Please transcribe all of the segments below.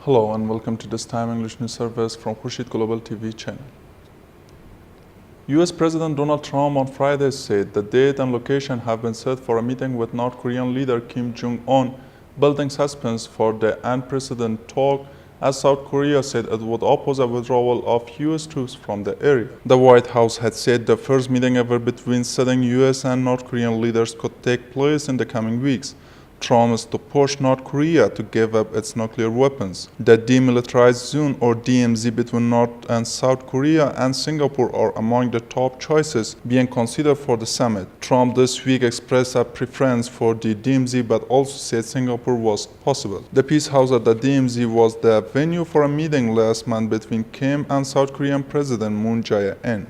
Hello and welcome to this time English news service from KHURSHID Global TV channel. US President Donald Trump on Friday said the date and location have been set for a meeting with North Korean leader Kim Jong-un, building suspense for the unprecedented talk as South Korea said it would oppose a withdrawal of US troops from the area. The White House had said the first meeting ever between sitting US and North Korean leaders could take place in the coming weeks. Trump is to push North Korea to give up its nuclear weapons. The demilitarized zone or DMZ between North and South Korea and Singapore are among the top choices being considered for the summit. Trump this week expressed a preference for the DMZ but also said Singapore was possible. The Peace House at the DMZ was the venue for a meeting last month between Kim and South Korean President Moon Jae-in.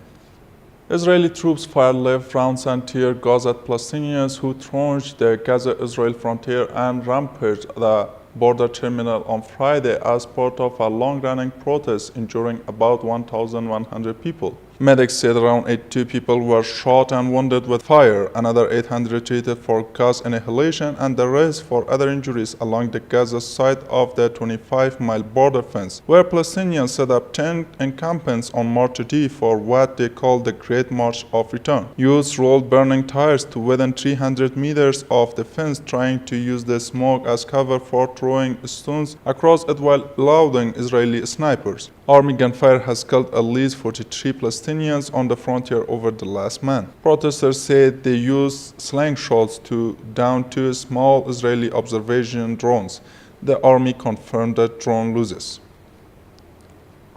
Israeli troops fired live rounds and tear gas at Palestinians who thronged the Gaza-Israel frontier and rampaged the border terminal on Friday as part of a long-running protest injuring about 1,100 people. Medics said around 82 people were shot and wounded with fire, another 800 treated for gas inhalation, and the rest for other injuries along the Gaza side of the 25-mile border fence, where Palestinians set up tent encampments on March 2 for what they call the Great March of Return. Youths rolled burning tires to within 300 meters of the fence, trying to use the smoke as cover for throwing stones across it while eluding Israeli snipers. Army gunfire has killed at least 43 Palestinians on the frontier over the last month. Protesters said they used slingshots to down two small Israeli observation drones. The army confirmed that drone losses.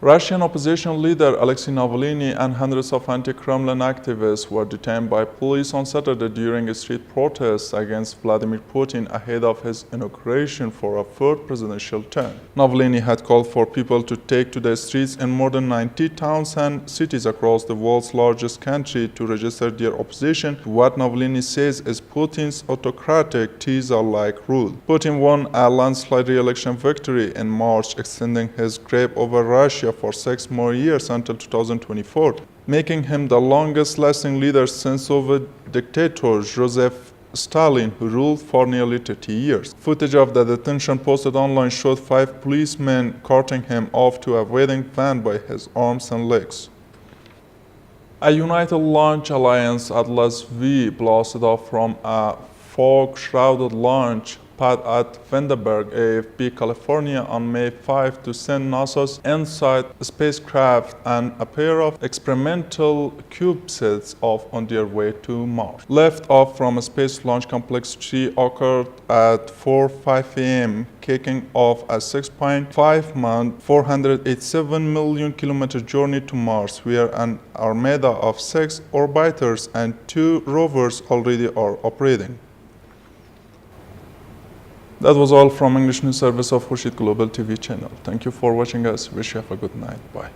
Russian opposition leader Alexei Navalny and hundreds of anti-Kremlin activists were detained by police on Saturday during a street protest against Vladimir Putin ahead of his inauguration for a third presidential term. Navalny had called for people to take to the streets in more than 90 towns and cities across the world's largest country to register their opposition to what Navalny says is Putin's autocratic Tsar-like rule. Putin won a landslide re-election victory in March, extending his grip over Russia for 6 more years until 2024, making him the longest-lasting leader since Soviet dictator Joseph Stalin, who ruled for nearly 30 years. Footage of the detention posted online showed 5 policemen carting him off to a waiting van by his arms and legs. A United Launch Alliance Atlas V blasted off from a fog-shrouded launch pad at Vandenberg, AFB, California on May 5 to send NASA's InSight spacecraft and a pair of experimental CubeSats off on their way to Mars. Lift off from a Space Launch Complex 3 occurred at 4:05 a.m., kicking off a 6.5-month, 487 million kilometer journey to Mars, where an armada of 6 orbiters and 2 rovers already are operating. That was all from English News Service of KHURSHID Global TV channel. Thank you for watching us. Wish you have a good night. Bye.